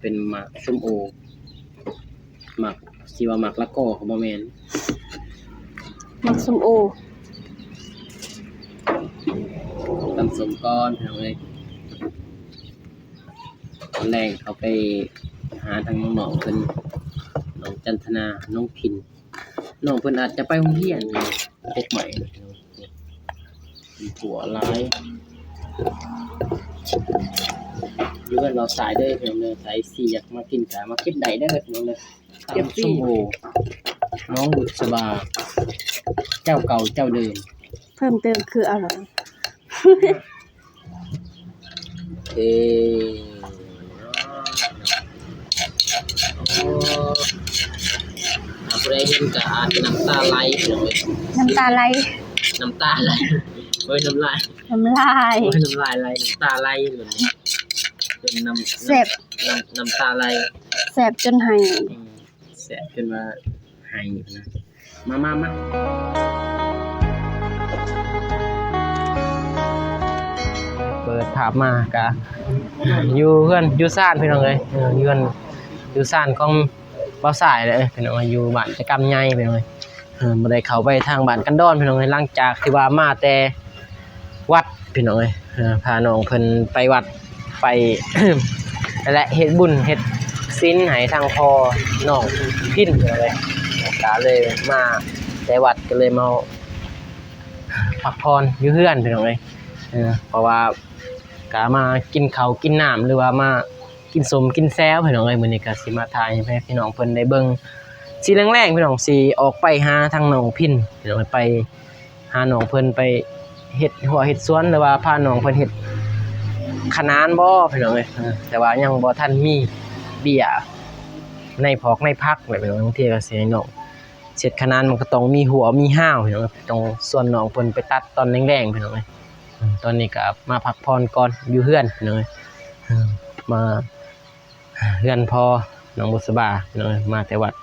เป็นหมากส้มโอหมากสิว่าหมากละกอก็บ่แม่นมักส้มโอตำส้มก้อนพี่น้องเอ้ยตอนแรกเขาไปหาทางน้องๆเพิ่นน้องจันทนาน้องพินน้องเพิ่นอาจจะไปโรงเรียนเด็กใหม่มีผัวร้ายอยู่กันเราสายเด้อพี่น้องเด้อสายสี่อยากมากินกะมากินได้เด้อพี่น้องเด้อตำส้มโอน้องบุษบาเจ้าเก่าเจ้าเดิมเพิ่มเติมคืออร่อยเอ้ผู้ใดเห็นก็อาจจะน้ำตาไหลพี่น้องเอ้ยน้ำตาไหลน้ำตาไหลเฮ้ยน้ำลายน้ำลายเฮ้ยน้ำลายไหลน้ำตาไหลเหมือนเป็นแซ่บน้ำตาไหลแซ่บจนไหายแซ่บจนว่าหายนะมาเปิดภาพมากะอยู่เพื่อนอยู่ซ่านพี่น้องเอ้ยอยู่ซ่านของเบาสายเลยพี่น้องอยู่บ้านตะกำใหญ่พี่น้องบ่ได้เข้าไปทางบ้านกันดอนพี่น้องหลังจากที่ว่ามาแต่วัดพี่น้องพาน้องเพิ่นไปวัดไป และเฮ็ดบุญเฮ็ดศีลให้ทางพ่อน้องพินเลยก็เลยมาแต่วัดก็เลยมาพักผ่อนอยู่เฮือนพี่น้องเพราะว่าก็มากินข้าวกินน้ำหรือว่ามากินสมกินแซวพี่น้องมื้อนี้ก็สิมาถ่ายให้พี่น้องเพิ่นได้เบิ่งสิแรงๆพี่น้องสิออกไปหาทางน้องพินพี่น้องไปหาน้องเพิ่นไปเฮ็ดหัวเฮ็ดสวนหรือว่าพาน้องเพิ่นเฮ็ดขนานบ่พี่น้องแต่ว่ายังบ่ทันมีเบี้ยในพอกในพักแบบบางทีก็สิให้น้องเฮ็ดขนานมันก็ต้องมีหัวมีห้าวพี่น้องต้องส่วนน้องเพิ่นไปตัดตอนแรงๆพี่น้องตอนนี้ก็มาพักผ่อนก่อนอยู่เฮือนพี่น้องมาเฮือนพอน้องบุษบาพี่น้องมาแต่วัด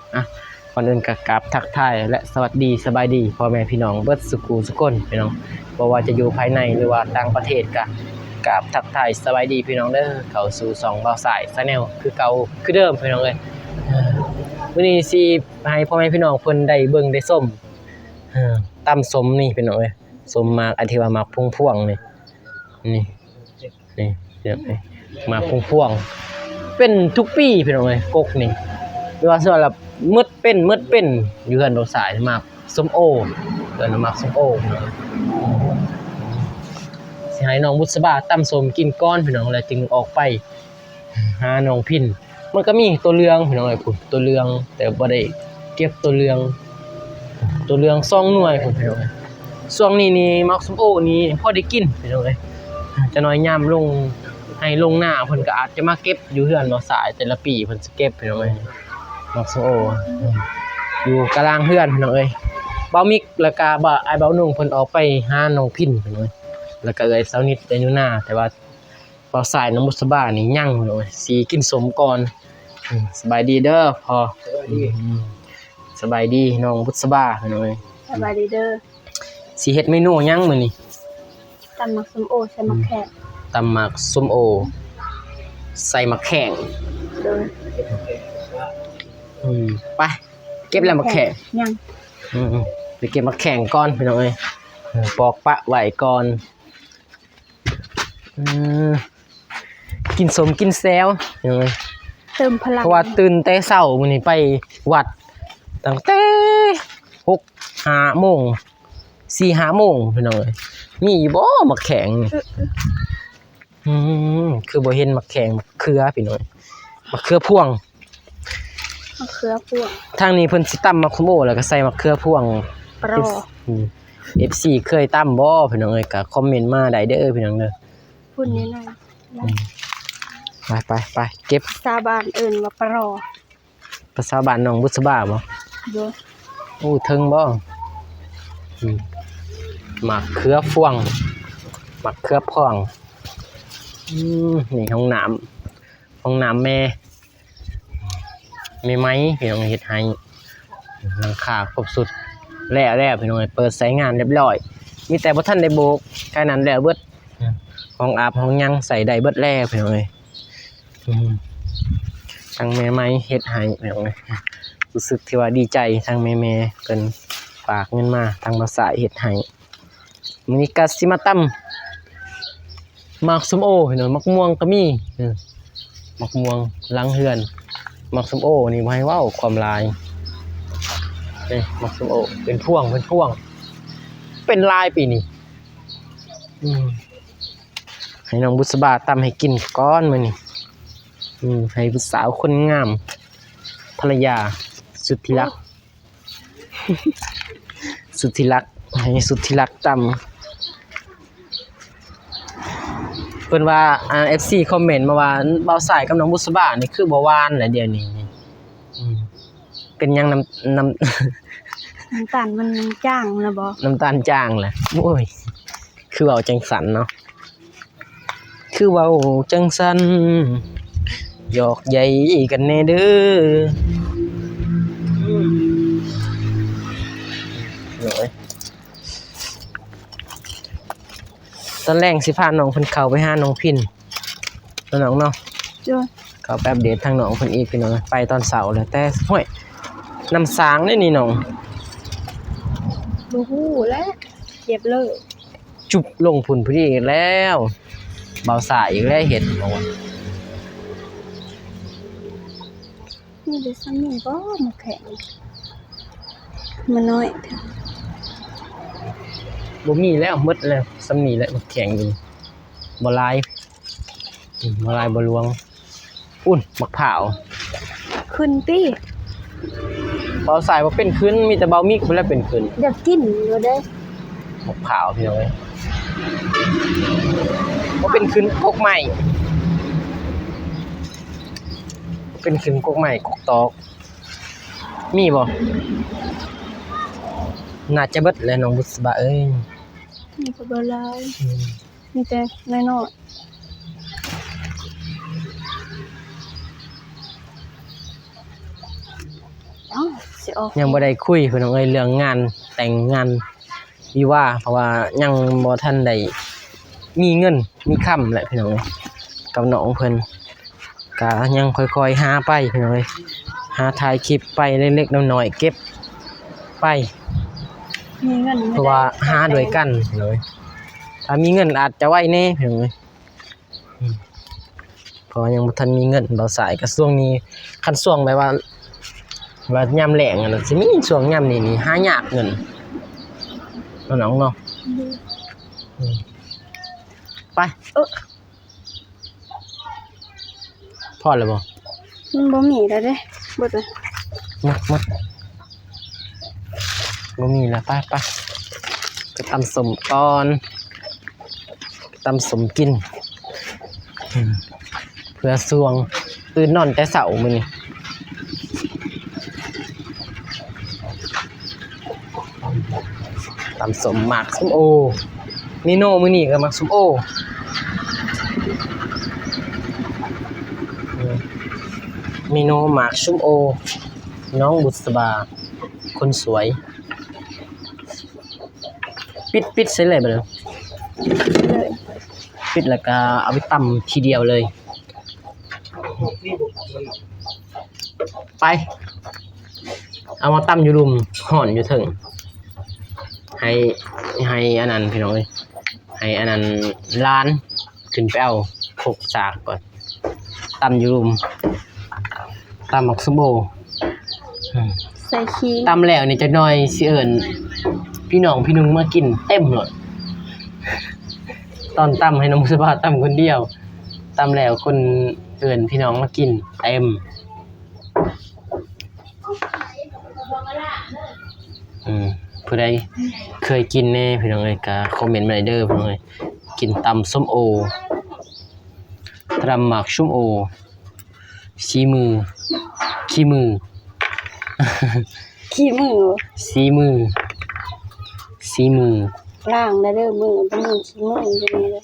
ก่อนอื่นก็กราบทักทายและสวัสดีสบายดีพ่อแม่พี่น้องเบิดสุขุสุคนพี่น้องบ่ว่าจะอยู่ภายในหรือว่าต่างประเทศก็กราบทักทายสบายดีพี่น้องเด้อเข้าสู่ช่องเบาสายชาแนลคือเก่าคือเดิมพี่น้องเอ้ยมื้อนี้สิให้พ่อแม่พี่น้องเพิ่นได้เบิ่งได้ส้มตำส้มนี่พี่น้องเอ้ยส้มมากอันที่ว่ามักพวงๆนี่เดี๋ยวมาพวงเป็นทุกปีพี่น้องเอ้ยกกนี่หรือว่าส่วนละมืดเป็นอยู่เฮือนดอกสายมากส้มโอเพิ่นมักส้มโอสิให้น้องบุษบาตำส้มกินก้อนพี่น้องแล้วจึงออกไปหาน้องพินมันก็มีตัวเรืองพี่น้องเอ้ยพุ่นตัวเรืองแต่บ่ได้เก็บตัวเรือง2หน่วยพุ่นพี่น้องเอ้ยช่วงนี้นี่มักส้มโอนี่พอได้กินพี่น้องเอ้ยจะน้อยยามลงให้ลงหน้าเพิ่นก็อาจจะมาเก็บอยู่เฮือนบ่สายแต่ละปีเพิ่นสิเก็บพี่น้องเอ้ยมักส้มโออยู่กลางเฮือนพี่น้องเอ้ยเบามิกแล้วก็บ่อ้ายเบานุ่งเพิ่นออกไปหาน้องพินพี่น้องเอ้ยแล้วก็เอ้ยเซานิดได้อยู่หน้าแต่ว่าเบาสายน้องบุษบานี่ยังพี่น้องเอ้ยสิกินสมก่อนสบายดีเด้อพ่อสบายดีน้องบุษบาพี่น้องเอ้ยสบายดีเด้อสิเฮ็ดเมนูหยังมื้อนี้ตำมักส้มโอใส่มะแขกตำหมักส้มโอใส่มะแข้งไปเก็บแล้วมะแข้งยังไปเก็บมะแข้งก่อนพี่น้องเอ้ยปอกปะไว้ก่อนกินสมกินแซวพี่น้องเอ้ยเติมพลังเพราะว่าตื่นแต่เช้ามื้อนี้ไปวัดตั้งแต่6-5 โมง 4-5 โมงพี่น้องเอ้ยมีอยู่บ่มะแข้งคือบ่เห็นมะแข้งมะเขือพี่น้องมะเขือพวงทางนี้เพิ่นสิตำมะขโมแล้วก็ใส่มะเขือพวงปรอ FC เคยตำบ่พี่น้องเอ้ยก็คอมเมนต์มาได้เด้อพี่น้องเด้อพูดนี้หน่อยไปเก็บชาวบ้านเอิ้นว่าปรอภาษาบ้านน้องบุษบาบ่โอ้ถึงบ่มะเขือพวงมะเขือพวงนี่ห้องน้ำแม่มีไหมพี่น้องเฮ็ดให้หลังคาครบสุดแล้วพี่น้องเปิดใช้งานเรียบร้อยมีแต่บ่ทันได้โบกแค่นั้นแล้วเบิดห้องอาบห้องยังใส่ได้เบิดแล้วพี่น้อง ทางแม่ไม้เฮ็ดให้พี่น้องเอ้ยรู้สึกที่ว่าดีใจทางแม่ๆเพิ่นฝากเงินมาทางภาษาเฮ็ดให้มื้อนี้ก็สิมาตำหมากส้มโอพี่น้องมะม่วงก็มีมะม่วงหลังเฮือนหมากส้มโอนี่บ่ให้เว้าความหลายนี่หมากส้มโอเป็นพวงเป็นลายปีนี้ให้น้องบุษบาตำให้กินก้อนมื้อนี้ให้ผู้สาวคนงามภรรยาสุดที่รัก สุดที่รักให้สุดที่รักตำเพิ่นว่าFC คอมเมนต์มาว่าเบาสายกับน้องบุษบานี่คือบ่หวานแหละเดี๋ยวนี้เป็นหยังน้ำ น้ำตาลมันจ้างนะบ่ น้ำตาลจางแหละโอ้ยคือเว้าจังสันเนาะคือเว้าจังสันหยอกใหญ่กันแน่เด้อโอ้ยตอนแรกสิพาน้องเพิ่นเข้าไปหาน้องพินน้องเนาะ จ้ะ เข้าไปอัปเดตทางน้องเพิ่นอีกพี่น้องไปตอนเช้าแล้วแต่ห้วยน้ำสางเด้นี่น้อง บ่ฮู้แล้วเจ็บเลย จุบลงพุ่นพอดีอีกแล้วเบาสายอีกแล้วเห็ดบ่ว่า นี่ได้ซ้ำนี่บ่มาแข็งมันน้อย บ่มีแล้วหมดแล้วสำนีแล้วแข็งอยู่บ่ลายบ่ลายบ่ลวงอุ่นมะพร้าว ขึ้นติ เบาสายบ่เป็นขึ้นมีแต่เบามิกพุ่นแล้วเป็นขึ้น อยากกินอยู่เด้ มะพร้าวพี่น้องเอ้ยบ่เป็นขึ้นกกใหม่บ่เป็นขึ้นกกใหม่กกตอกมีบ่น่าจะเบิดแล้วน้องบุษบาเอ้ย นี่ก็บ่หลายมีแต่น้อยๆเอ้าสิออก ยังบ่ได้คุยพี่น้องเอ้ยเรื่องงานแต่งงานวิวาห์เพราะว่ายังบ่ทันได้มีเงินมีค่ำแหละพี่น้องเอ้ยกับน้องเพิ่นก็ยังค่อยๆหาไปพี่น้องเอ้ยหาถ่ายคลิปไปเล็กๆน้อยๆเก็บไป มีเงินไม่ เพ ได้ ราะว่าหาด้วยกันพี่น้องเอ้ยถ้ามีเงินอาจจะไว้แน่พี่น้องเอ้ยเพราะยังบ่ทันมีเงินเบาสายก็ช่วงนี้คันช่วงแบบว่ายามแล้งอะน่ะสิมีช่วงยามนี้นี่หายากเงินน้องๆเนาะไปพอแล้วบ่ มันบ่มีแล้วเด้เบิดเลย หมดบ่มีแล้วไปไปตำสมก่อนตำสมกินเพื่อสวงตื่นนอนแต่เช้ามื้อนี้ตำสมหมากส้มโอนิโน่มื้อนี้ก็หมากส้มโอมิโนหมากส้มโอน้องบุษบาคนสวยปิดเสร็จเลยบ่เด้อ เลย ปิดแล้วก็เอาไปตำทีเดียวเลยไปเอามาตำอยู่รุมห่อนอยู่ถึงให้อันนั้นพี่น้องเอ้ยให้อันนั้นล้านขึ้นไปเอาพกสากก่อนตำอยู่รุมตำหมักสมโบ ใส่ขี้ ตำแล้วนี่จักหน่อยสิเอิ้นพี่น้องพี่นุงมากินเต็มเลยตอนตำให้น้องมุสบาตำคนเดียวตำแล้วคนเอิ้นพี่น้องมากินเต็มผู้ใดเคยกินแน่พี่น้องเอ้ยก็คอมเมนต์มาได้เด้อพี่น้องเอ้ยกินตำส้มโอตำหมากส้มโอขี้มือ ขี้มือ สีมือ ล้างได้เด้อมือเป็นมือขี้มือจังนี้เลย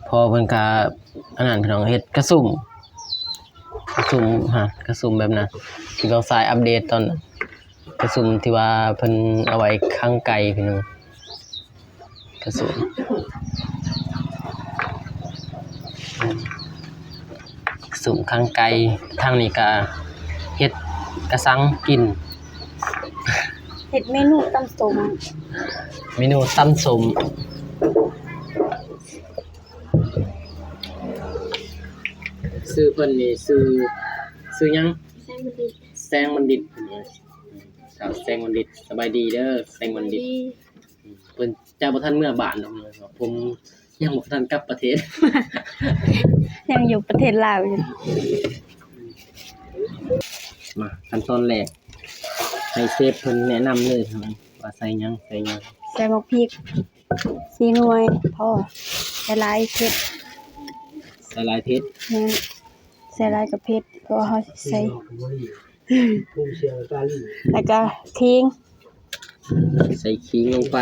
พอเพิ่นก็อันนั้นพี่น้องเฮ็ดกระสุ่มกระสุ่มแบบนั้นที่เราสายอัปเดตตอนนั้นกระสุ่มที่ว่าเพิ่นเอาไว้ข้างไกลพี่น้อง กระสมข้างไกลทางนี้ก็เฮ็ดกระสังกิน เฮ็ดเมนูตำส้ม เมนูตำส้มซื้อเพิ่นนี่ซื้อหยัง แซงบันดิต แซงบัณฑิตครับแซงบัณฑิตสบายดีเด้อแซงบัณฑิตเพิ่นเจ้าบ่ทันเมื่อบ้านดอกเลยครับผมยังบ่ทันกลับประเทศ ยังอยู่ประเทศลาวอยู่ มาขั้นตอนแรกให้เชฟเพิ่นแนะนำเลยครับว่าใส่หยัง ใส่หมกพริก4หน่วยพอใส่หลายเผ็ด ใส่หลายเผ็ด แม่นใส่หลายกับเผ็ดเพราะว่าเฮาสิใส่แล้วก็ขิง ใส่ขิงลงไป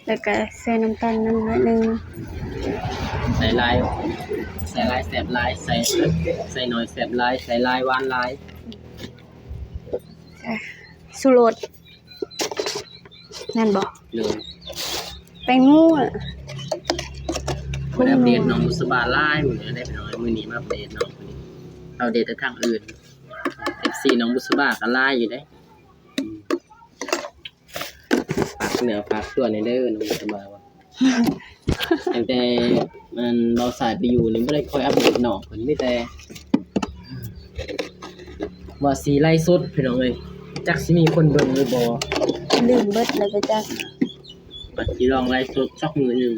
แล้วก็ใส่น้ำตาลนิดนึง ใส่ลายแสบลายใส่หน่อยแสบลายใส่ลายหวานลาย ชูรสนั่นบ่ เลย แป้งนัว บ่ได้อัปเดตน้องบุษบาลายมื้อนี้ได้ไปน้อยมื้อนี้มาอัปเดตน้องมื้อนี้เอาเดตแต่ทางอื่น FC น้องบุษบาก็ลายอยู่เด้ฝากเหนือฝากตัวในเด้อน้องบุษบาว่า ตั้งแต่มันเบาสายไปอยู่นี่บ่ได้ค่อยอัปเดตน้องเพิ่นมีแต่ว่าสิไลฟ์สดพี่น้องเอ้ยจักสิมีคนเบิ่งหรือบ่ ลืมเบิดแล้วก็จัก ว่าสิลองไลฟ์สดสักมื้อหนึง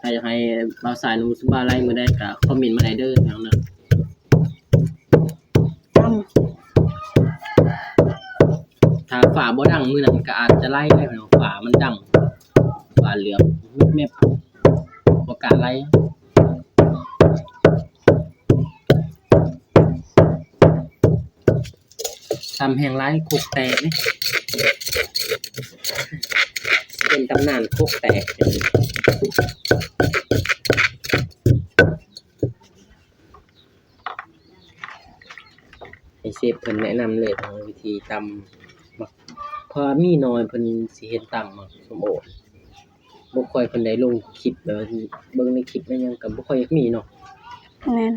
ถ้าอยากให้เบาสายน้องบุษบาไลฟ์มื้อใดก็คอมเมนต์มาได้เด้อพี่น้องเด้อ ตำ ถ้าฝาบ่ดังมื้อนั้นก็อาจจะไล่ได้พี่น้องฝามันดังฝาเหลือบแม่บ่กล้าไล่ทำแห่งไล่คุกแตกนี่เป็นตำนานคุกแตกให้เชฟเพิ่นแนะนำเลยทางวิธีตำมักพอมีน้อยเพิ่นสิเฮ็ดตำมักส้มโอบ่ค่อยเพิ่นได้ลงคลิปแบบว่าเบิ่งในคลิปแล้วยังก็บ่ค่อยอยากมีเนาะ แม่น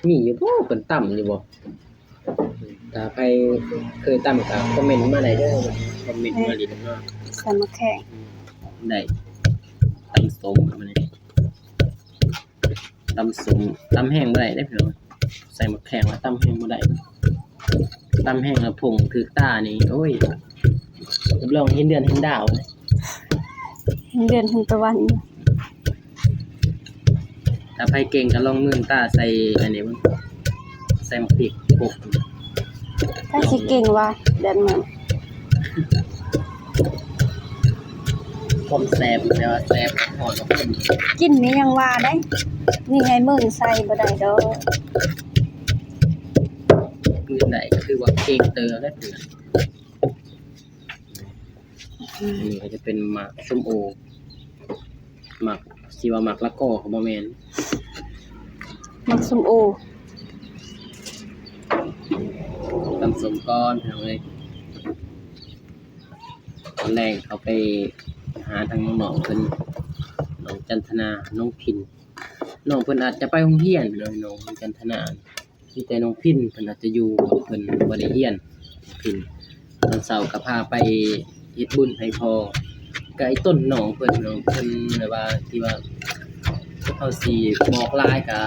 มีอยู่บ่เพิ่นตำอยู่บ่ถ้าใครเคยตำก็คอมเมนต์มาได้เด้อคอมเมนต์มาดิเนาะ ใส่มะแข้ง ได้ตำส้มครับมื้อนี้ตำส้มตำแห้งบ่ได้เด้อพี่น้องใส่มะแขงแล้วตำแห้งบ่ได้ตำแห้งแล้วผงถึกตานี่โอ้ยรับรองเห็นเดือนเห็นดาวเลย เดือนถึงตะวัน ถ้าใครเก่งก็ลองมื่นตาใส่อันนี้เบิ่งใส่หมกพริกโขก ถ้าสิเก่งว่าแบบนั้น ความแซ่บแต่ว่าแซ่บหอมกับเพิ่น กินนี่ยังว่าได้นี่ไงมึงใส่บ่ได้ดอก มื้อใดคือว่าเก่งเตอแล้วเถื่อนอันนี้ก็จะเป็นหมากส้มโอหมากสิว่าหมากละกอก็บ่แม่น มักส้มโอ ตำส้มก้อนพี่น้องเอ้ยตอนแรกเขาไปหาทางน้องๆเพิ่นน้องจันทนาน้องพินน้องเพิ่นอาจจะไปโรงเรียนพี่น้องน้องจันทนามีแต่น้องพินเพิ่นอาจจะอยู่เพิ่นบ่ได้เรียนพินตอนเช้าก็พาไปเฮ็ดบุญให้พ่อก็ไอ้ต้นน้องเพิ่นน้องเพิ่นแบบว่าที่ว่าเฮาสิบอกหลายก็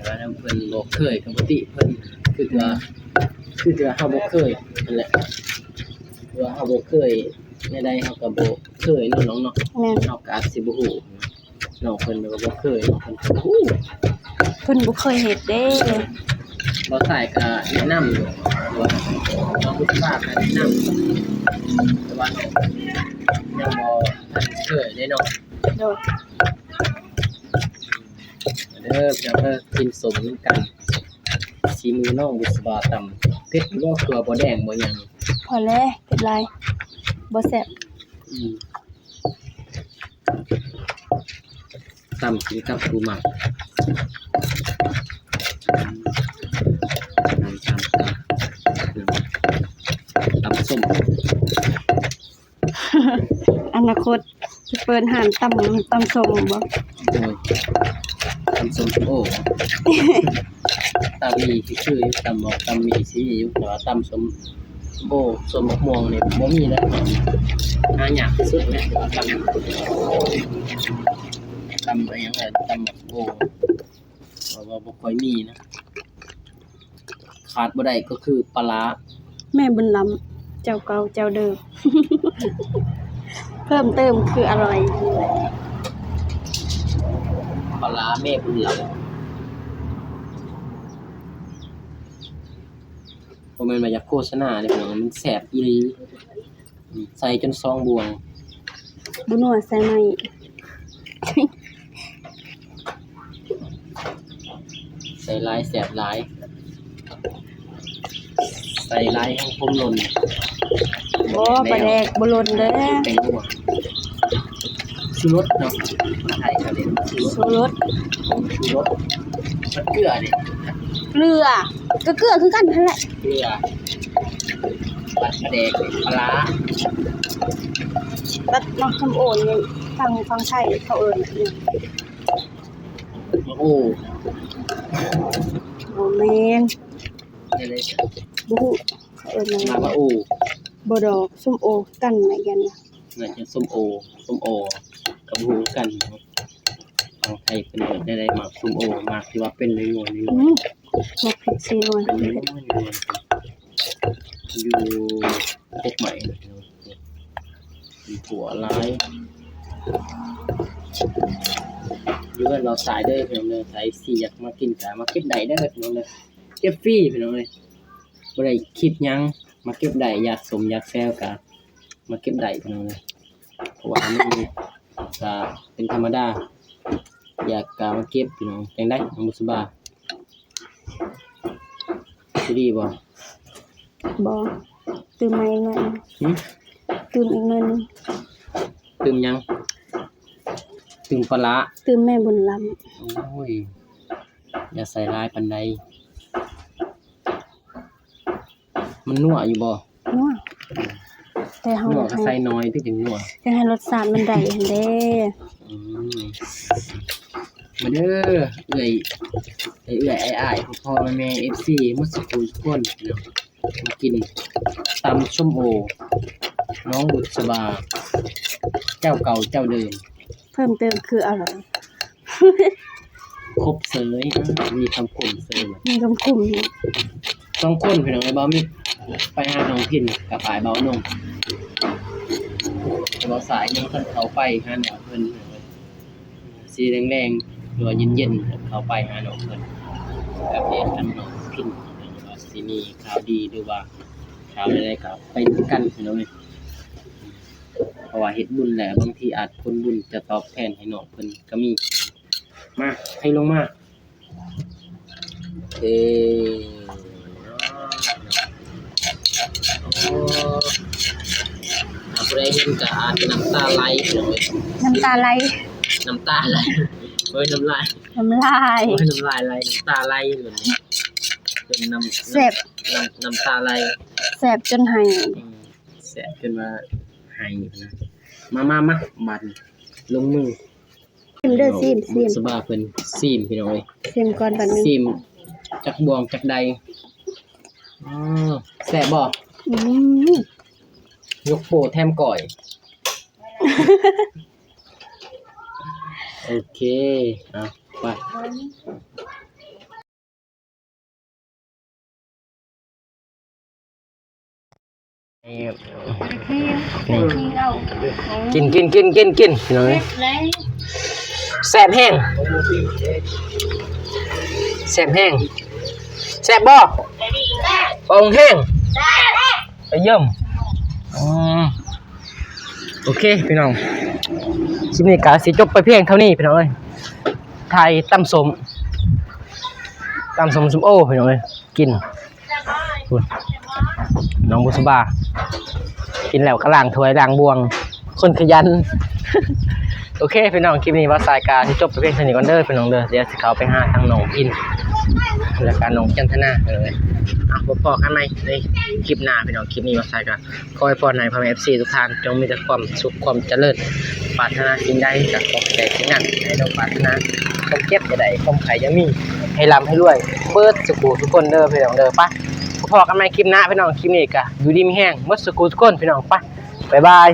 ว่าเพิ่นบ่เคยปกติเพิ่นคือว่าเฮาบ่เคยนั่นแหละคือว่าเฮาบ่เคยในใดเฮาก็บ่เคยเนาะน้องเนาะ แม่น เฮาก็อาจสิบ่ฮู้น้องเพิ่นก็บ่เคยน้องเพิ่นก็ฮู้ เพิ่นบ่เคยเฮ็ดเด้ บ่ใส่ก็แนะนำอยู่ว่าน้องผู้ฝากก็แนะนำแต่ว่าน้องยังบ่ทันเคยได้เนาะ โดด เด้อพี่น้องเด้อกินสมกันสีมือน้องบุษบาตำเผ็ดบ่เกลือบ่แดงบ่หยัง พอแล้วเป็นไรบ่แซ่บ ตำกินกับปูหมักตำส้ม นาคตจะเปิดห้านตำส้มบ่ โอ้ยตำส้มโอ้ตำมีที่ชื่อตำบอกตำมีสิอยู่แต่ว่าตำส้มโอ้ส้มมะม่วงนี่บ่มีแล้วหายากที่สุดแหละตำอะไรอย่างเงี้ยตำแบบโอ้ว่าบ่ค่อยมีนะขาดบ่ได้ก็คือปลาร้า แม่บุญล้ำเจ้าเก่าเจ้าเดิม เพิ่มเติมคืออร่อย ปลาร้าแม่บุญหลับบ่แม่นว่าอยากโฆษณาเด้อพี่น้องมันแซ่บอีหลีใส่จนซองบวง บุนัวใส่ไหม ใส่หลายแซ่บหลายใส่หลายแห่งพรมหล่น บ่ปลาแดกบ่หล่นเด้อ เป็นนัวชูรสเนาะไทยก็เด็ดชูรส ชูรส ชูรสมันเกลือเด้ เกลือก็เกลือคือกันนั่นแหละ เกลือปลาแดกปลาร้า ตัดน้องทำโอนนี่ฟังไทยเขาเอิ้นน่ะเนี่ย โอ้ บ่แม่น นี่เลย บ่ฮู้เขาเอิ้นหยัง มาว่าโอ้ บ่ดอกส้มโอกันไหนกันน่ะ น่าจะส้มโอกับหูกันเนาะทางไทยเป็นแบบได้ๆมากส้มโอมากที่ว่าเป็นในหน่วยนี้ มักพริกซีนวล เป็นในหน่วยอยู่พวกใหม่มีถั่วร้ายอยู่กันเราสายได้พี่น้องเลยสายสี่อยากมากินแต่มาเก็บได้ได้พี่น้องเลยเก็บฟรีพี่น้องเลยบ่ได้คิดหยังมาเก็บได้อยากสมอยากแซวกันมาเก็บได้พี่น้องเลยเพราะว่ามันก็เป็นธรรมดาอยากกามาเก็บพี่น้องจังได้น้องบุษบาสิดีบ่ บ่ตื่มมาอีกหน่อย หึ ตื่มอีกหน่อยนึง ตื่มยังตื่มปลาร้า ตื่มแม่บุญล้ำ โอ้ยอย่าใส่ร้ายปานใดมันนัวอยู่บ่ นัวแต่เฮา นัว อยาก ก็ ให้ ใส่น้อยที่ถึงนัว อยากให้รสชาติมันได้หั่นเด้ อืมมาเด้อเอื้อยอ้ายๆพ่อๆแม่ๆ FC หมดสุทุกคนเนาะมากินตำส้มโอน้องบุษบาเจ้าเก่าเจ้าเดิม เพิ่มเติมคืออร่อย ครบเสยมีคำคมเสย มีกำกุ่มนี่ ต้องคนพี่น้องไอ้บ่มีไปหาน้องพินกับปลายเบาหนงแต่บ่สายยังเพิ่นเข้าไปหาน้องเพิ่นสีแดงๆหรือว่าเย็นๆเข้าไปหาน้องเพิ่นกับเฮ็ดกันน้องพินว่าสิมีข่าวดีหรือว่าข่าวใดๆก็ไปด้วยกันพี่น้องเอ้ยเพราะว่าเฮ็ดบุญแหละบางทีอาจผลบุญจะตอบแทนให้น้องเพิ่นก็มีมาให้ลงมาโอ้ผู้ใดเห็นก็อาจจะน้ำตาไหลเลย น้ำตาไหล น้ำตาไหลเฮ้ยน้ำลาย น้ำลาย เฮ้ยน้ำลายไหลน้ำตาไหลเลยเป็นแซ่บ น้ำตาไหล แซ่บจนให้ แสบจนว่าหายนะมาบัดลงมือ ซิมเด้อซิม สบาเพิ่นซีมพี่น้องเอ้ย ซิมก่อนบัดนึง ซีมจักบวงจักใดอ๋อแซ่บบ่ อืม ยกโปแทมก่อย โอเคเอาไปกินพี่น้องเอ้ยแซ่บแห้งแซ่บบ่ปองแห้งไปเยี่ยมโอเคพี่น้องคลิปนี้ก็สิจบไปเพียงเท่านี้พี่น้องเอ้ยไทยตำส้มส้มโอพี่น้องเอ้ยกินคุณน้องบุษบากินแล้วก็ล้างถ้วยล้างบวงคนขยัน โอเคพี่น้องคลิปนี้ว่าสายการที่จบไปเพียงเท่านี้ก่อนเด้อพี่น้องเด้อเดี๋ยวสิเขาไปหาทางน้องอินแล้วก็น้องจันทนาเลยพอกันไหมในคลิปหน้าพี่น้องคลิปนี้ว่าสายการขอให้พ่อในพ่อแม่ FC ทุกท่านจงมีแต่ความสุขความเจริญปรารถนาสิ่งใดก็ขอให้ได้สิ่งนั้นให้เราปรารถนาความเจ็บจะได้ความไข่ยังมีให้ร่ำให้รวยเบิดสุขทุกคนเด้อพี่น้องเด้อไปพอกันไหมคลิปหน้าพี่น้องคลิปนี้ก็อยู่ดีมีแห้งเบิดสุขทุกคนพี่น้องไปบ๊ายบาย